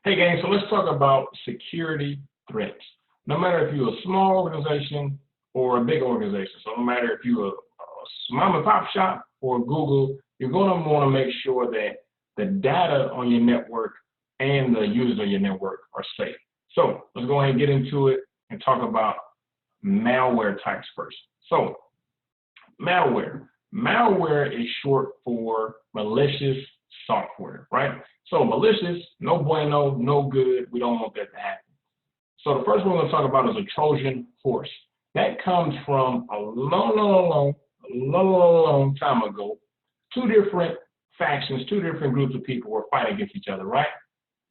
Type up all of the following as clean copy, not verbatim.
Hey gang, so let's talk about security threats. No matter if you're a small organization or a big organization, so no matter if you're a mom and pop shop or Google, you're going to want to make sure that the data on your network and the users of your network are safe. So let's go ahead and get into it and talk about malware types first. So malware. Malware is short for malicious software, right? So malicious, no bueno, no good. We don't want that to happen. So the first one we're going to talk about is a Trojan horse. That comes from a long time ago. Two different factions, two different groups of people were fighting against each other, right?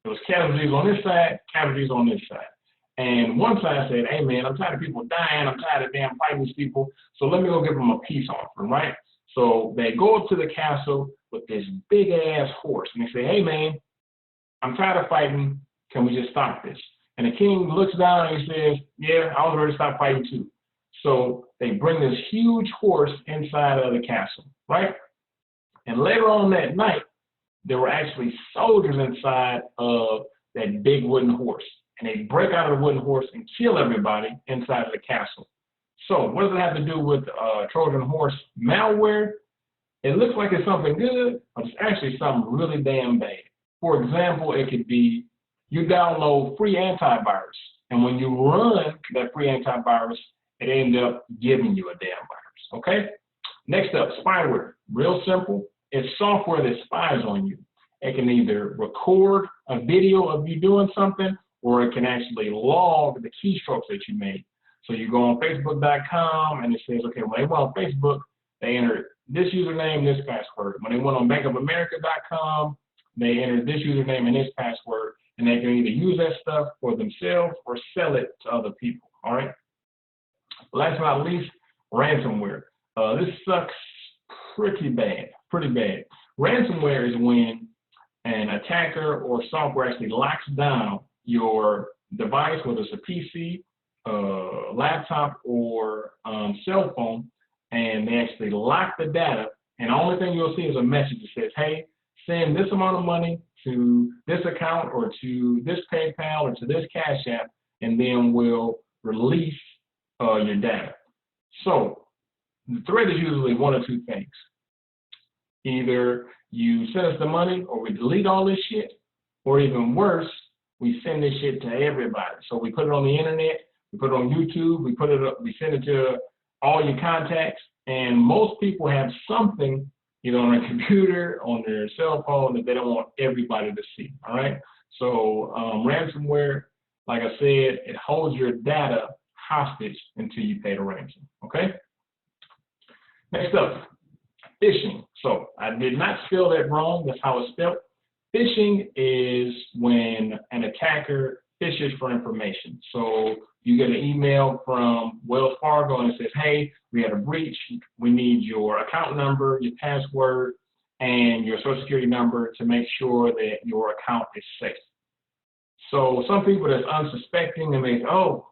There was casualties on this side, casualties on this side. And one side said, hey man, I'm tired of people dying, I'm tired of damn fighting these people, so let me go give them a peace offering, right? So they go up to the castle with this big ass horse and they say, hey man, I'm tired of fighting, can we just stop this? And the king looks down and he says, yeah, I was ready to stop fighting too. So they bring this huge horse inside of the castle, right? And later on that night, there were actually soldiers inside of that big wooden horse. And they break out of the wooden horse and kill everybody inside of the castle. So what does it have to do with Trojan horse malware? It looks like it's something good, but it's actually something really damn bad. For example, it could be you download free antivirus, and when you run that free antivirus, it ends up giving you a damn virus, okay? Next up, spyware. Real simple. It's software that spies on you. It can either record a video of you doing something, or it can actually log the keystrokes that you made. So you go on Facebook.com and it says, okay, when they went on Facebook, they entered this username, this password. When they went on bankofamerica.com, they entered this username and this password, and they can either use that stuff for themselves or sell it to other people, all right? Last but not least, ransomware. This sucks pretty bad. Ransomware is when an attacker or software actually locks down your device, whether it's a PC, laptop, or cell phone, and they actually lock the data, and the only thing you'll see is a message that says, hey, send this amount of money to this account or to this PayPal or to this Cash App, and then we'll release your data. So the threat is usually one of two things. Either you send us the money or we delete all this shit, or even worse, we send this shit to everybody. So we put it on the internet, we put it on YouTube, we send it to all your contacts, and most people have something either on their computer, on their cell phone, that they don't want everybody to see, all right? So ransomware, like I said, it holds your data hostage until you pay the ransom, okay? Next up, phishing. So I did not spell that wrong, that's how it's spelled. Phishing is when an attacker fishes for information. So you get an email from Wells Fargo and it says, hey, we had a breach. We need your account number, your password, and your social security number to make sure that your account is safe. So some people that's unsuspecting and they say, oh,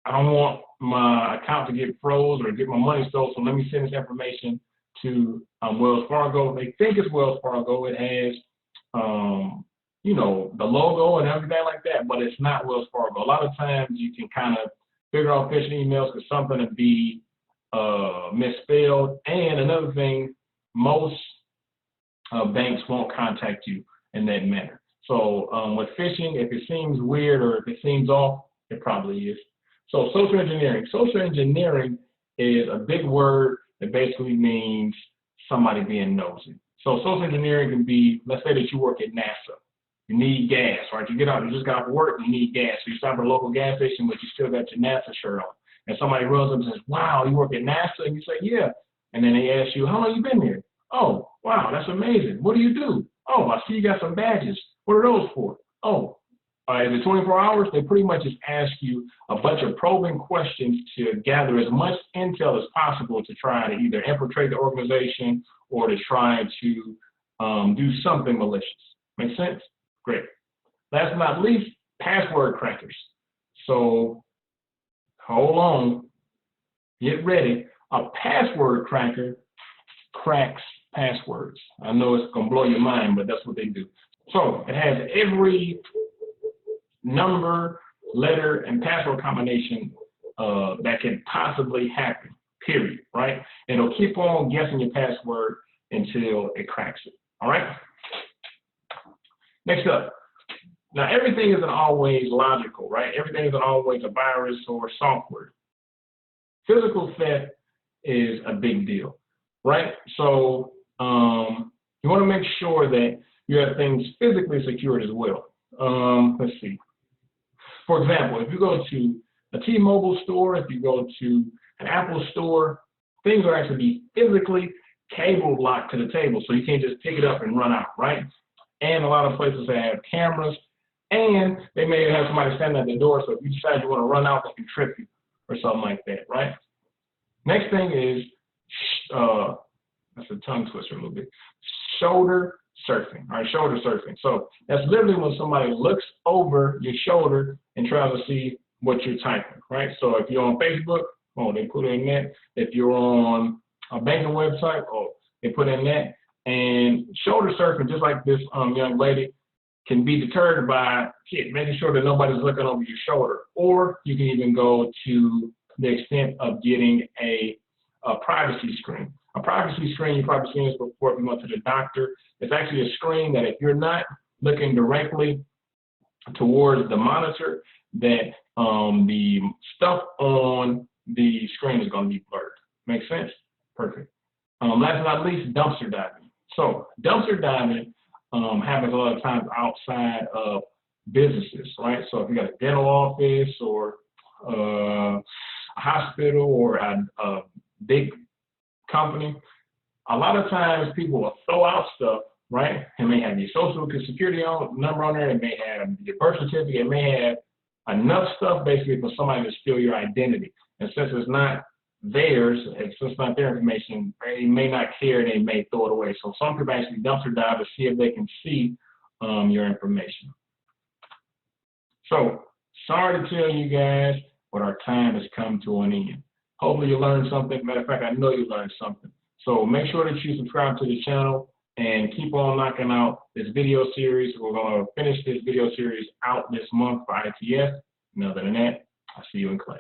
I don't want my account to get froze or get my money stolen, so let me send this information to Wells Fargo. They think it's Wells Fargo. It has you know, the logo and everything like that, but it's not Wells Fargo. A lot of times you can kind of figure out phishing emails because something to be misspelled. And another thing, most banks won't contact you in that manner. So with phishing, if it seems weird or if it seems off, it probably is. So social engineering. Social engineering is a big word that basically means somebody being nosy. So social engineering can be, let's say that you work at NASA. You need gas, right? You just got off work, you need gas. So you stop at a local gas station, but you still got your NASA shirt on. And somebody runs up and says, wow, you work at NASA? And you say, yeah. And then they ask you, how long you been here? Oh, wow, that's amazing. What do you do? Oh, I see you got some badges. What are those for? Oh, is it 24 hours? They pretty much just ask you a bunch of probing questions to gather as much intel as possible to try to either infiltrate the organization or to try to do something malicious. Make sense? Great. Last but not least, password crackers. So hold on, get ready. A password cracker cracks passwords. I know it's gonna blow your mind, but that's what they do. So it has every number, letter, and password combination that can possibly happen, period, right? And it'll keep on guessing your password until it cracks it, all right? Next up, now everything isn't always logical, right? Everything isn't always a virus or software. Physical theft is a big deal, right? So you want to make sure that you have things physically secured as well. Let's see. For example, if you go to a T-Mobile store, if you go to an Apple store, things will actually be physically cable locked to the table, so you can't just pick it up and run out, right? And a lot of places that have cameras, and they may have somebody standing at the door, so if you decide you want to run out, they can trip you or something like that, right? Next thing is, that's a tongue twister a little bit, shoulder surfing, all right, shoulder surfing. So that's literally when somebody looks over your shoulder and tries to see what you're typing, right? So if you're on Facebook, oh, they put in that. If you're on a banking website, oh, they put in that. And shoulder surfing, just like this young lady, can be deterred by making sure that nobody's looking over your shoulder. Or you can even go to the extent of getting a privacy screen. A privacy screen, you've probably seen this before if you went to the doctor. It's actually a screen that if you're not looking directly towards the monitor, that the stuff on the screen is going to be blurred. Make sense? Perfect. Last but not least, dumpster diving. So dumpster diving happens a lot of times outside of businesses, right? So if you got a dental office or a hospital or a big company, a lot of times people will throw out stuff, right? It may have your social security number on there, it may have your birth certificate, it may have enough stuff basically for somebody to steal your identity. And since it's not theirs, since it's not their information, they may not care and they may throw it away. So some people actually dumpster dive to see if they can see your information. So sorry to tell you guys, but our time has come to an end. Hopefully you learned something. Matter of fact, I know you learned something. So make sure that you subscribe to the channel and keep on knocking out this video series. We're going to finish this video series out this month for ITF. And other than that, I'll see you in class.